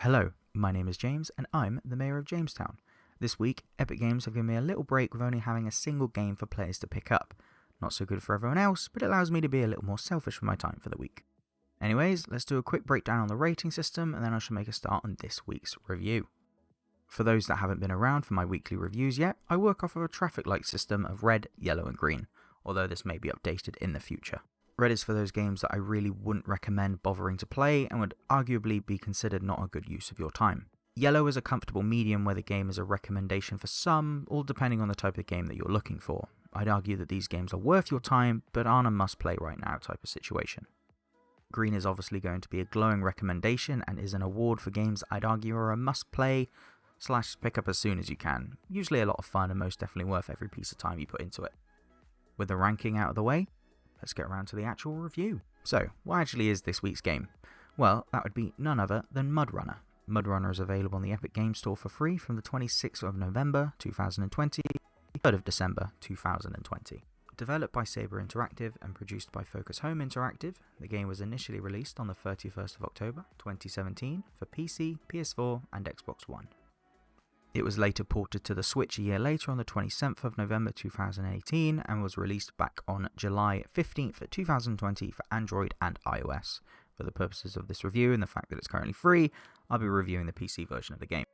Hello, my name is James and I'm the Mayor of JamessTown. This week, Epic Games have given me a little break with only having a single game for players to pick up. Not so good for everyone else, but it allows me to be a little more selfish with my time for the week. Anyways, let's do a quick breakdown on the rating system and then I shall make a start on this week's review. For those that haven't been around for my weekly reviews yet, I work off of a traffic light system of red, yellow and green, although this may be updated in the future. Red is for those games that I really wouldn't recommend bothering to play and would arguably be considered not a good use of your time. Yellow is a comfortable medium where the game is a recommendation for some, all depending on the type of game that you're looking for. I'd argue that these games are worth your time, but aren't a must play right now type of situation. Green is obviously going to be a glowing recommendation and is an award for games I'd argue are a must play / pick up as soon as you can. Usually a lot of fun and most definitely worth every piece of time you put into it. With the ranking out of the way, let's get around to the actual review. So, what actually is this week's game? Well, that would be none other than MudRunner. MudRunner is available on the Epic Games Store for free from the 26th of November 2020 to the 3rd of December 2020. Developed by Saber Interactive and produced by Focus Home Interactive, the game was initially released on the 31st of October 2017 for PC, PS4 and Xbox One. It was later ported to the Switch a year later on the 27th of November 2018 and was released back on July 15th, 2020 for Android and iOS. For the purposes of this review and the fact that it's currently free, I'll be reviewing the PC version of the game.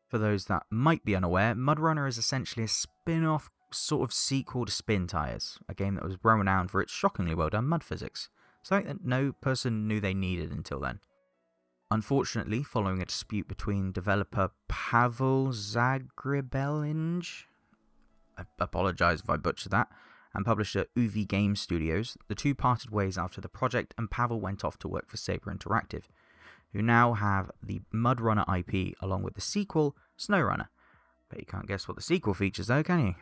For those that might be unaware, MudRunner is essentially a spin-off sort of sequel to Spin Tires, a game that was renowned for its shockingly well done mud physics, something that no person knew they needed until then. Unfortunately, following a dispute between developer Pavel Zagrebelinj, I apologise if I butchered that, and publisher UV Game Studios, the two parted ways after the project and Pavel went off to work for Saber Interactive, who now have the MudRunner IP along with the sequel, SnowRunner. Bet you can't guess what the sequel features though, can you?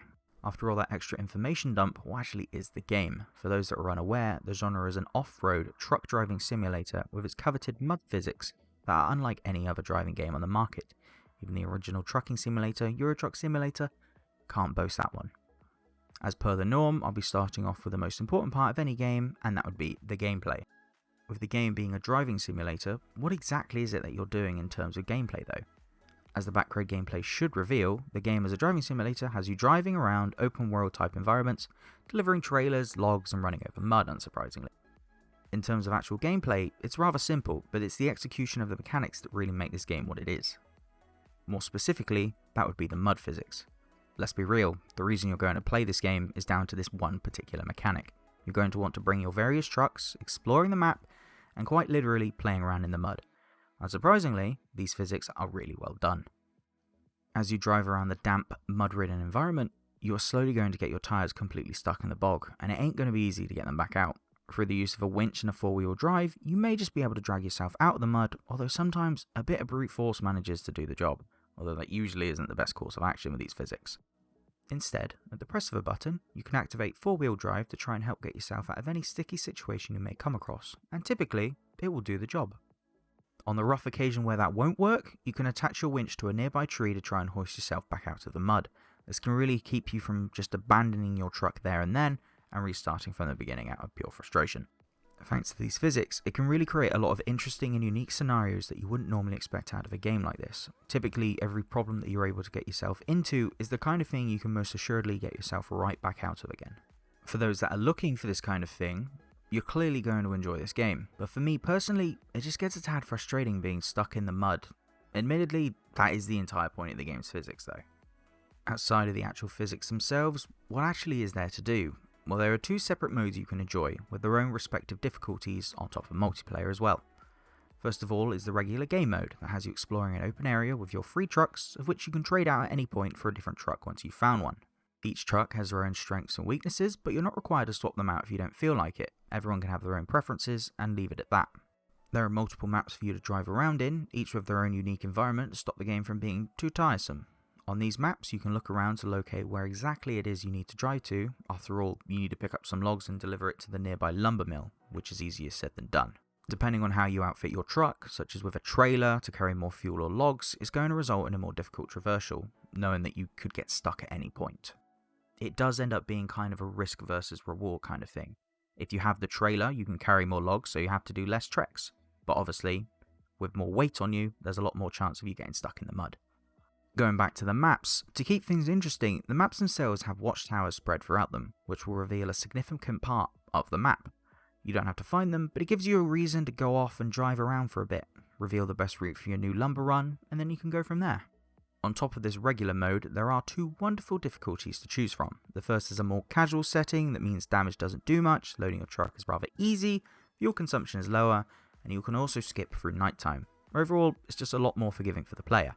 After all that extra information dump, what actually is the game? For those that are unaware, the genre is an off-road truck driving simulator with its coveted mud physics that are unlike any other driving game on the market. Even the original trucking simulator, Euro Truck Simulator, can't boast that one. As per the norm, I'll be starting off with the most important part of any game, and that would be the gameplay. With the game being a driving simulator, what exactly is it that you're doing in terms of gameplay though? As the background gameplay should reveal, the game as a driving simulator has you driving around open world type environments, delivering trailers, logs and running over mud, unsurprisingly. In terms of actual gameplay, it's rather simple, but it's the execution of the mechanics that really make this game what it is. More specifically, that would be the mud physics. Let's be real, the reason you're going to play this game is down to this one particular mechanic. You're going to want to bring your various trucks, exploring the map, and quite literally playing around in the mud. Unsurprisingly, these physics are really well done. As you drive around the damp, mud-ridden environment, you are slowly going to get your tyres completely stuck in the bog, and it ain't going to be easy to get them back out. Through the use of a winch and a four-wheel drive, you may just be able to drag yourself out of the mud, although sometimes a bit of brute force manages to do the job, although that usually isn't the best course of action with these physics. Instead, at the press of a button, you can activate four-wheel drive to try and help get yourself out of any sticky situation you may come across, and typically, it will do the job. On the rough occasion where that won't work, you can attach your winch to a nearby tree to try and hoist yourself back out of the mud. This can really keep you from just abandoning your truck there and then, and restarting from the beginning out of pure frustration. Thanks to these physics, it can really create a lot of interesting and unique scenarios that you wouldn't normally expect out of a game like this. Typically, every problem that you're able to get yourself into is the kind of thing you can most assuredly get yourself right back out of again. For those that are looking for this kind of thing, you're clearly going to enjoy this game, but for me personally, it just gets a tad frustrating being stuck in the mud. Admittedly, that is the entire point of the game's physics though. Outside of the actual physics themselves, what actually is there to do? Well, there are two separate modes you can enjoy, with their own respective difficulties on top of multiplayer as well. First of all is the regular game mode, that has you exploring an open area with your free trucks, of which you can trade out at any point for a different truck once you've found one. Each truck has their own strengths and weaknesses, but you're not required to swap them out if you don't feel like it. Everyone can have their own preferences, and leave it at that. There are multiple maps for you to drive around in, each with their own unique environment to stop the game from being too tiresome. On these maps, you can look around to locate where exactly it is you need to drive to. After all, you need to pick up some logs and deliver it to the nearby lumber mill, which is easier said than done. Depending on how you outfit your truck, such as with a trailer to carry more fuel or logs, is going to result in a more difficult traversal, knowing that you could get stuck at any point. It does end up being kind of a risk versus reward kind of thing. If you have the trailer, you can carry more logs, so you have to do less treks. But obviously, with more weight on you, there's a lot more chance of you getting stuck in the mud. Going back to the maps, to keep things interesting, the maps themselves have watchtowers spread throughout them, which will reveal a significant part of the map. You don't have to find them, but it gives you a reason to go off and drive around for a bit, reveal the best route for your new lumber run, and then you can go from there. On top of this regular mode, there are two wonderful difficulties to choose from. The first is a more casual setting that means damage doesn't do much, loading your truck is rather easy, fuel consumption is lower, and you can also skip through nighttime. Overall, it's just a lot more forgiving for the player.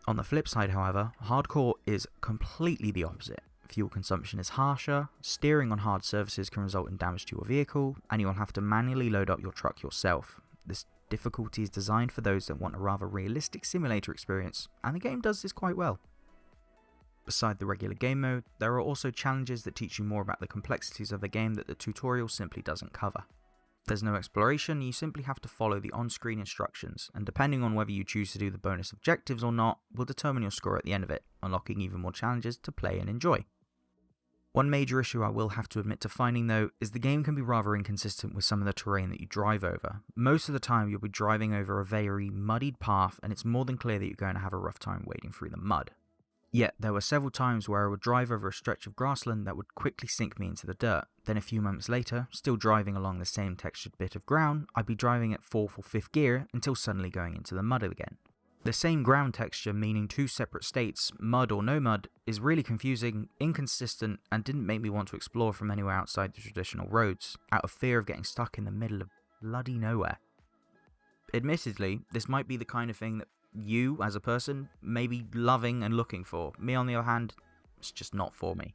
On the flip side, however, hardcore is completely the opposite. Fuel consumption is harsher, steering on hard surfaces can result in damage to your vehicle, and you will have to manually load up your truck yourself. This difficulty is designed for those that want a rather realistic simulator experience, and the game does this quite well. Beside the regular game mode, there are also challenges that teach you more about the complexities of the game that the tutorial simply doesn't cover. There's no exploration, you simply have to follow the on-screen instructions, and depending on whether you choose to do the bonus objectives or not, will determine your score at the end of it, unlocking even more challenges to play and enjoy. One major issue I will have to admit to finding though, is the game can be rather inconsistent with some of the terrain that you drive over. Most of the time you'll be driving over a very muddied path, and it's more than clear that you're going to have a rough time wading through the mud. Yet there were several times where I would drive over a stretch of grassland that would quickly sink me into the dirt. Then a few moments later, still driving along the same textured bit of ground, I'd be driving at 4th or 5th gear until suddenly going into the mud again. The same ground texture meaning two separate states, mud or no mud, is really confusing, inconsistent, and didn't make me want to explore from anywhere outside the traditional roads, out of fear of getting stuck in the middle of bloody nowhere. Admittedly, this might be the kind of thing that you, as a person, may be loving and looking for. Me, on the other hand, it's just not for me.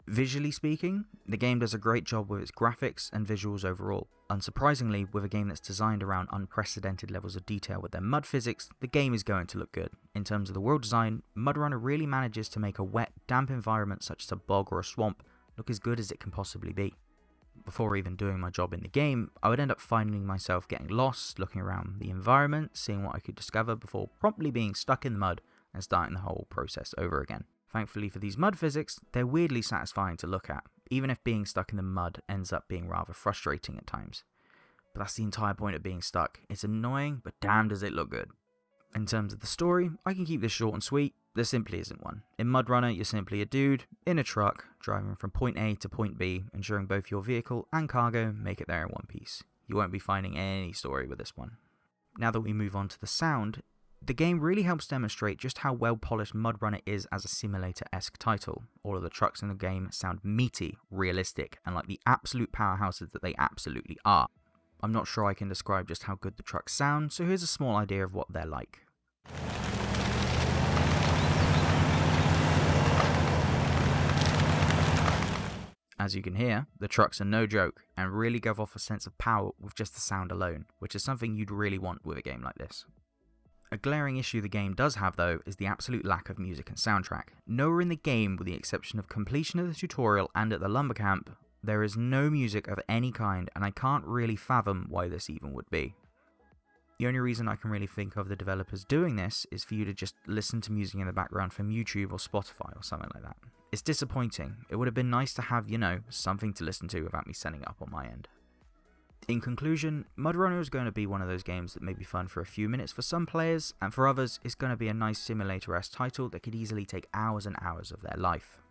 Visually speaking, the game does a great job with its graphics and visuals overall. Unsurprisingly, with a game that's designed around unprecedented levels of detail with their mud physics, the game is going to look good. In terms of the world design, MudRunner really manages to make a wet, damp environment such as a bog or a swamp look as good as it can possibly be. Before even doing my job in the game, I would end up finding myself getting lost, looking around the environment, seeing what I could discover before promptly being stuck in the mud and starting the whole process over again. Thankfully for these mud physics, they're weirdly satisfying to look at, even if being stuck in the mud ends up being rather frustrating at times. But that's the entire point of being stuck. It's annoying, but damn does it look good. In terms of the story, I can keep this short and sweet. There simply isn't one. In MudRunner, you're simply a dude in a truck, driving from point A to point B, ensuring both your vehicle and cargo make it there in one piece. You won't be finding any story with this one. Now that we move on to the sound, the game really helps demonstrate just how well polished MudRunner is as a simulator-esque title. All of the trucks in the game sound meaty, realistic, and like the absolute powerhouses that they absolutely are. I'm not sure I can describe just how good the trucks sound, so here's a small idea of what they're like. As you can hear, the trucks are no joke, and really give off a sense of power with just the sound alone, which is something you'd really want with a game like this. A glaring issue the game does have though is the absolute lack of music and soundtrack. Nowhere in the game, with the exception of completion of the tutorial and at the lumber camp, there is no music of any kind, and I can't really fathom why this even would be. The only reason I can really think of the developers doing this is for you to just listen to music in the background from YouTube or Spotify or something like that. It's disappointing. It would have been nice to have, something to listen to without me setting it up on my end. In conclusion, MudRunner is going to be one of those games that may be fun for a few minutes for some players, and for others, it's going to be a nice simulator-esque title that could easily take hours and hours of their life.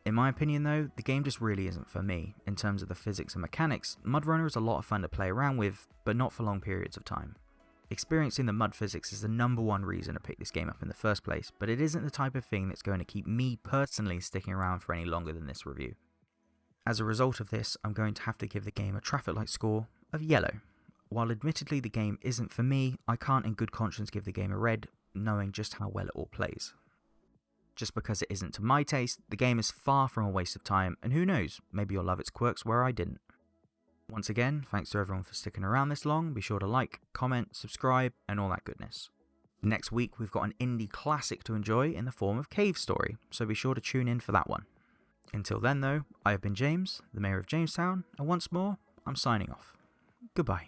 In my opinion though, the game just really isn't for me. In terms of the physics and mechanics, MudRunner is a lot of fun to play around with, but not for long periods of time. Experiencing the mud physics is the number one reason to pick this game up in the first place, but it isn't the type of thing that's going to keep me personally sticking around for any longer than this review. As a result of this, I'm going to have to give the game a traffic light score of yellow. While admittedly the game isn't for me, I can't in good conscience give the game a red, knowing just how well it all plays. Just because it isn't to my taste, the game is far from a waste of time, and who knows, maybe you'll love its quirks where I didn't. Once again, thanks to everyone for sticking around this long. Be sure to like, comment, subscribe, and all that goodness. Next week we've got an indie classic to enjoy in the form of Cave Story, so be sure to tune in for that one. Until then though, I have been James, the Mayor of Jamestown, and once more, I'm signing off. Goodbye.